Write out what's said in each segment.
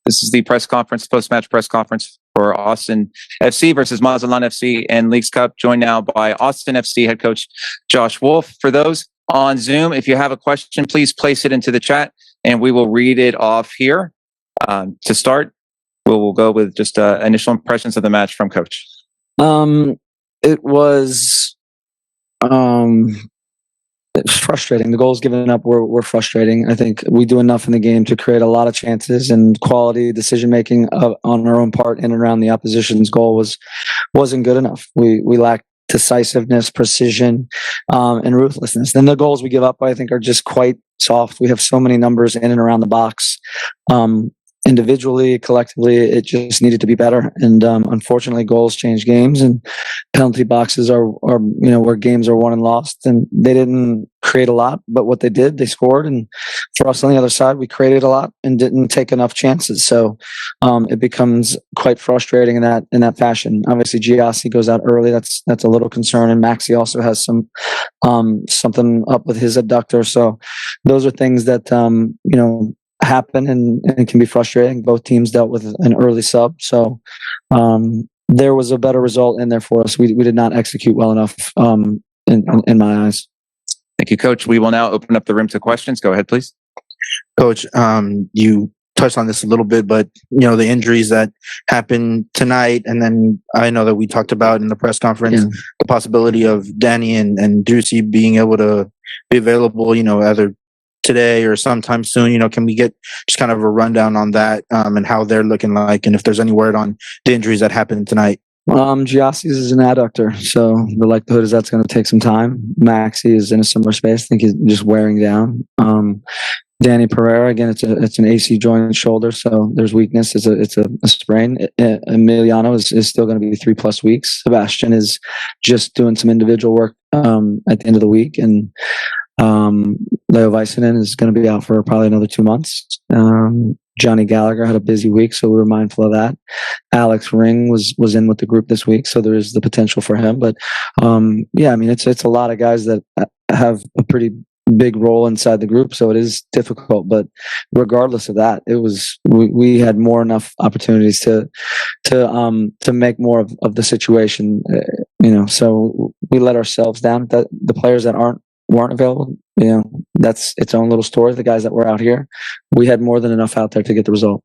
This is the press conference, post-match press conference for Austin FC versus Mazatlán FC and Leagues Cup. Joined now by Austin FC head coach Josh Wolff. For those on Zoom, if you have a question, please place it into the chat and we will read it off here. To start, we'll go with just initial impressions of the match from Coach. It was frustrating. The goals given up were frustrating. I think we do enough in the game to create a lot of chances, and quality decision making on our own part in and around the opposition's goal wasn't good enough. We lacked decisiveness, precision, and ruthlessness. Then the goals we give up, I think, are just quite soft. We have so many numbers in and around the box. Individually, collectively, it just needed to be better. And unfortunately, goals change games, and penalty boxes are where games are won and lost. And they didn't create a lot, but what they did, they scored. And for us on the other side, we created a lot and didn't take enough chances. So it becomes quite frustrating in that fashion. Obviously, Giassi goes out early. That's a little concern. And Maxi also has something up with his adductor. So those are things that happen and can be frustrating. Both teams dealt with an early sub, so there was a better result in there for us. We did not execute well enough in my eyes. Thank you, Coach. We will now open up the room to questions. Go ahead, please. Coach, you touched on this a little bit, but the injuries that happened tonight, and then I know that we talked about in the press conference the possibility of Danny and Ducey being able to be available, either today or sometime soon. Can we get just kind of a rundown on that and how they're looking like, and if there's any word on the injuries that happened tonight? Giassi's is an adductor, so the likelihood is that's going to take some time. Maxi is in a similar space. I think he's just wearing down. Danny Pereira, again, it's an AC joint shoulder, so there's weakness. It's a sprain. Emiliano is still going to be 3+ weeks. Sebastian is just doing some individual work at the end of the week, and Leo Väisänen is going to be out for probably another 2 months. Johnny Gallagher had a busy week, so we were mindful of that. Alex Ring was in with the group this week, so there is the potential for him. But it's a lot of guys that have a pretty big role inside the group, so it is difficult. But regardless of that, we had enough opportunities to make more of the situation. So we let ourselves down. That the players that weren't available, that's its own little story. The guys that were out here, we had more than enough out there to get the result.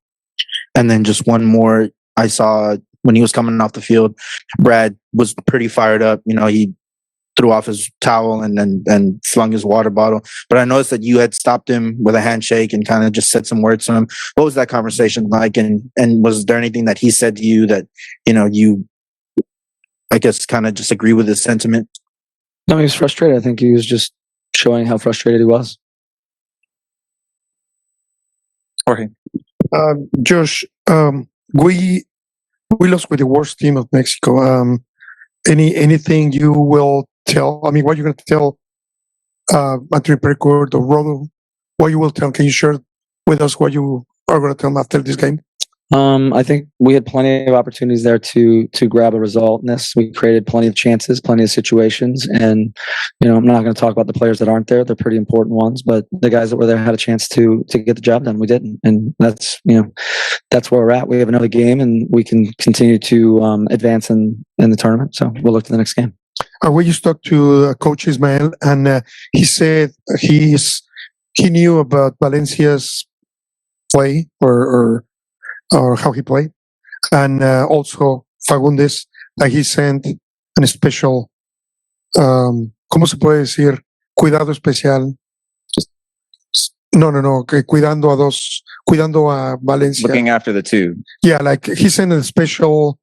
And then just one more, I saw when he was coming off the field, Brad was pretty fired up. He threw off his towel and flung his water bottle. But I noticed that you had stopped him with a handshake and kind of just said some words to him. What was that conversation like? And was there anything that he said to you that, you, I guess, kind of just agree with his sentiment? No, he was frustrated. I think he was just showing how frustrated he was. Jorge. Josh, we lost with the worst team of Mexico. Anything you will tell? I mean, what you're going to tell Antonio Perico or Rodo? What you will tell? Can you share with us what you are going to tell him after this game? I think we had plenty of opportunities there to grab a result in this. We created plenty of chances, plenty of situations, and I'm not going to talk about the players that aren't there. They're pretty important ones, but the guys that were there had a chance to get the job done. We didn't, and that's where we're at. We have another game, and we can continue to advance in the tournament. So we'll look to the next game. We just talked to Coach Ismael, and he said he knew about Valencia's play or how he played, and also Fagundes, that he sent a special, ¿cómo se puede decir? Cuidado especial. No, que cuidando a Valencia. Looking after the two. Yeah, like he sent a special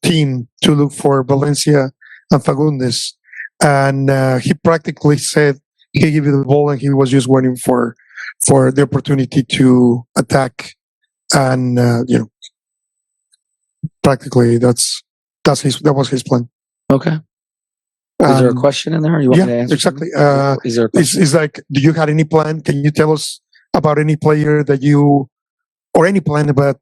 team to look for Valencia and Fagundes, and he practically said he gave you the ball and he was just waiting for the opportunity to attack. And practically that was his plan. Okay. Is there a question in there? You want me to answer? Exactly. Is like, do you have any plan? Can you tell us about any player that you or any plan about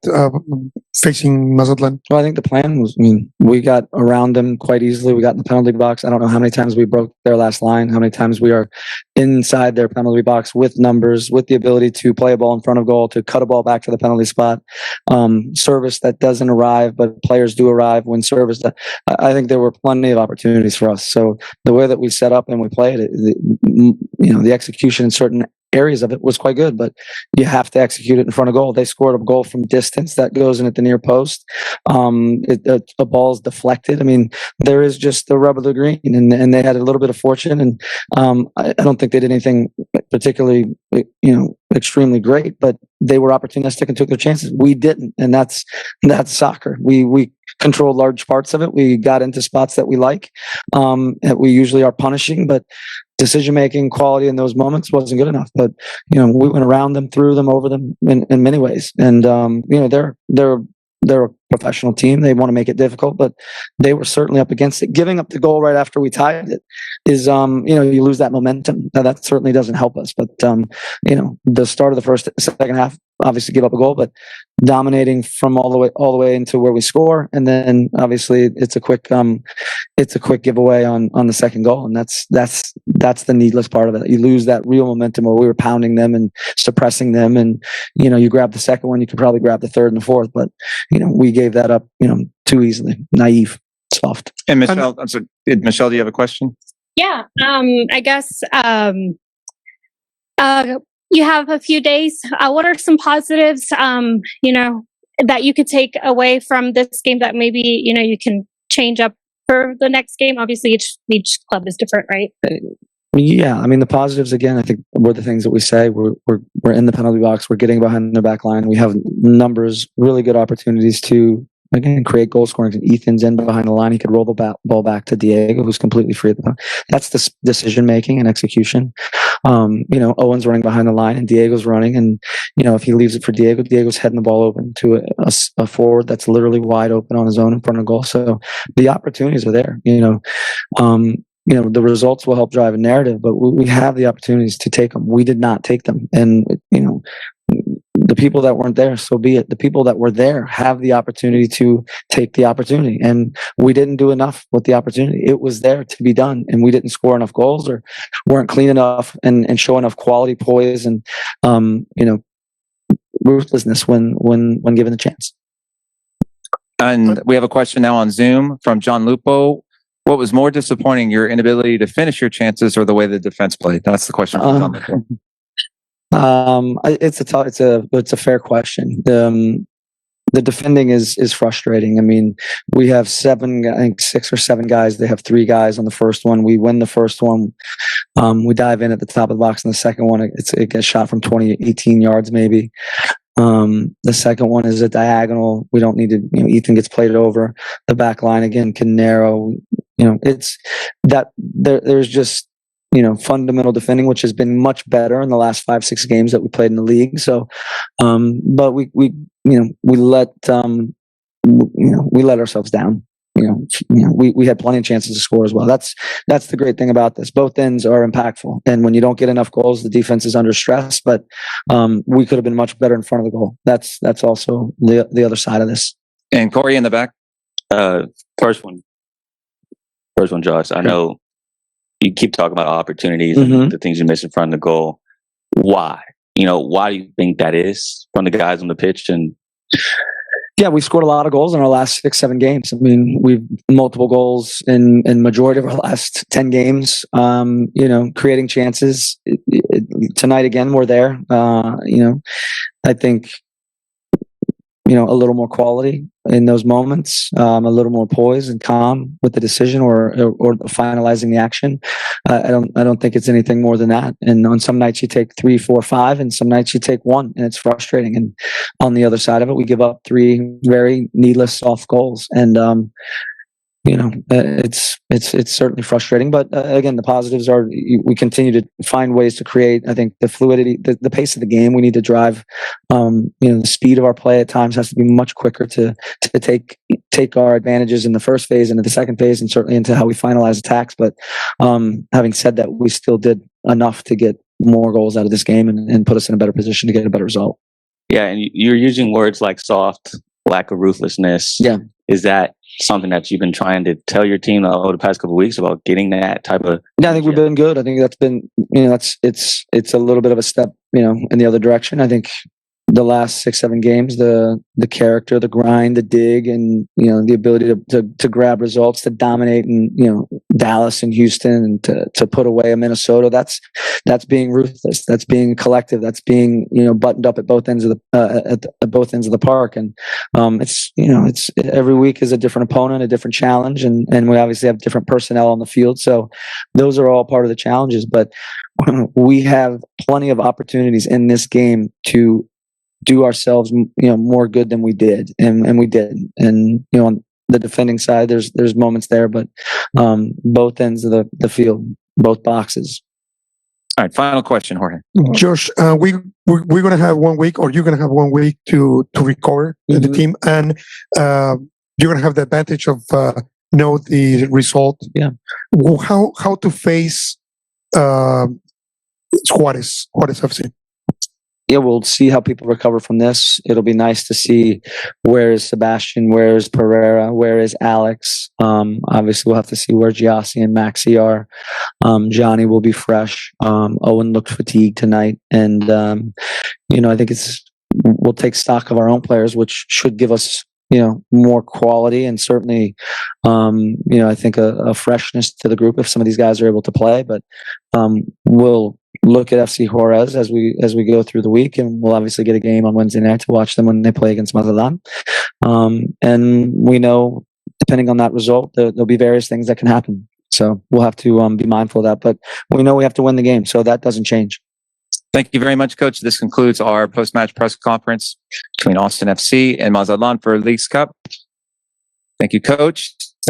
facing Mazatlán? Well, I think the plan was, we got around them quite easily. We got in the penalty box. I don't know how many times we broke their last line, how many times we are inside their penalty box with numbers, with the ability to play a ball in front of goal, to cut a ball back to the penalty spot, service that doesn't arrive, but players do arrive when service. I think there were plenty of opportunities for us. So the way that we set up and we played it, the execution in certain areas of it was quite good, but you have to execute it in front of goal. They scored a goal from distance that goes in at the near post. A ball's deflected. There is just the rub of the green, and they had a little bit of fortune. And I don't think they did anything particularly, extremely great, but they were opportunistic and took their chances. We didn't, and that's soccer. We controlled large parts of it. We got into spots that we like, that we usually are punishing, but decision-making quality in those moments wasn't good enough. But, we went around them, through them, over them in many ways. And, they're a professional team. They want to make it difficult, but they were certainly up against it. Giving up the goal right after we tied it is, you lose that momentum. Now, that certainly doesn't help us. But, the start of the second half, obviously give up a goal, but dominating from all the way into where we score, and then obviously it's a quick giveaway on the second goal, and that's the needless part of it. You lose that real momentum where we were pounding them and suppressing them, and you grab the second one, you could probably grab the third and the fourth, but we gave that up too easily. Naive, soft. And Michelle, I'm sorry, Michelle, do you have a question? Yeah, I guess you have a few days. What are some positives, that you could take away from this game that maybe, you can change up for the next game? Obviously, each club is different, right? Yeah, the positives, again, I think were the things that we say. We're in the penalty box. We're getting behind their back line. We have numbers, really good opportunities to, again, create goal scoring. Ethan's in behind the line. He could roll the ball back to Diego, who's completely free at the time. That's the decision making and execution. Owen's running behind the line and Diego's running. And, if he leaves it for Diego, Diego's heading the ball open to a forward that's literally wide open on his own in front of goal. So the opportunities are there, the results will help drive a narrative, but we have the opportunities to take them. We did not take them. And, the people that weren't there, so be it. The people that were there have the opportunity to take the opportunity. And we didn't do enough with the opportunity. It was there to be done. And we didn't score enough goals or weren't clean enough and show enough quality, poise, and, ruthlessness when given the chance. And we have a question now on Zoom from John Lupo. What was more disappointing, your inability to finish your chances or the way the defense played? That's the question from John Lupo. It's a fair question. The defending is frustrating. We have 6 or 7 guys. They have 3 guys on the first one. We win the first one. We dive in at the top of the box, and the second one, it gets shot from 18 yards maybe. The second one is a diagonal. We don't need to, Ethan gets played over. The back line again can narrow. It's that there's just, fundamental defending, which has been much better in the last 5-6 games that we played in the league. So, but we let ourselves down. We had plenty of chances to score as well. That's the great thing about this. Both ends are impactful, and when you don't get enough goals, the defense is under stress. But we could have been much better in front of the goal. That's also the other side of this. And Corey in the back. First one, Josh. I know you keep talking about opportunities and the things you miss in front of the goal. Why? Why do you think that is from the guys on the pitch? And yeah, we scored a lot of goals in our last 6-7 games. We've multiple goals in majority of our last 10 games. Creating chances. Tonight again, we're there. I think a little more quality in those moments, a little more poise and calm with the decision or finalizing the action. I don't think it's anything more than that. And on some nights you take 3, 4, 5, and some nights you take 1, and it's frustrating. And on the other side of it, we give up 3 very needless soft goals. And it's certainly frustrating, but again, the positives are we continue to find ways to create. I think the fluidity, the pace of the game, we need to drive. The speed of our play at times has to be much quicker to take our advantages in the first phase and in the second phase, and certainly into how we finalize attacks. But having said that, we still did enough to get more goals out of this game and put us in a better position to get a better result. Yeah, and you're using words like soft, lack of ruthlessness. Yeah. Is that something that you've been trying to tell your team over the past couple of weeks about getting that type of? Yeah, I think we've been good. I think that's been, it's a little bit of a step, in the other direction. I think the last 6-7 games, the character, the grind, the dig, and the ability to grab results, to dominate, and Dallas and Houston, and to put away a Minnesota. That's being ruthless. That's being collective. That's being buttoned up at both ends of the at both ends of the park. And it's every week is a different opponent, a different challenge, and we obviously have different personnel on the field. So those are all part of the challenges. But we have plenty of opportunities in this game to do ourselves more good than we did, and we did. And on the defending side, there's moments there, but both ends of the field, both boxes. All right, final question, Jorge. Josh, we're going to have 1 week, or you're going to have 1 week to recover the team, and you're going to have the advantage of know the result. Yeah. How to face Juarez FC? Yeah, we'll see how people recover from this. It'll be nice to see where is Sebastian, where is Pereira, where is Alex. Obviously, we'll have to see where Giassi and Maxi are. Johnny will be fresh. Owen looked fatigued tonight, and I think we'll take stock of our own players, which should give us more quality, and certainly I think a freshness to the group if some of these guys are able to play. But we'll look at FC Juarez as we go through the week, and we'll obviously get a game on Wednesday night to watch them when they play against Mazatlán. And we know, depending on that result, there'll be various things that can happen. So we'll have to be mindful of that. But we know we have to win the game, so that doesn't change. Thank you very much, Coach. This concludes our post-match press conference between Austin FC and Mazatlán for Leagues Cup. Thank you, Coach.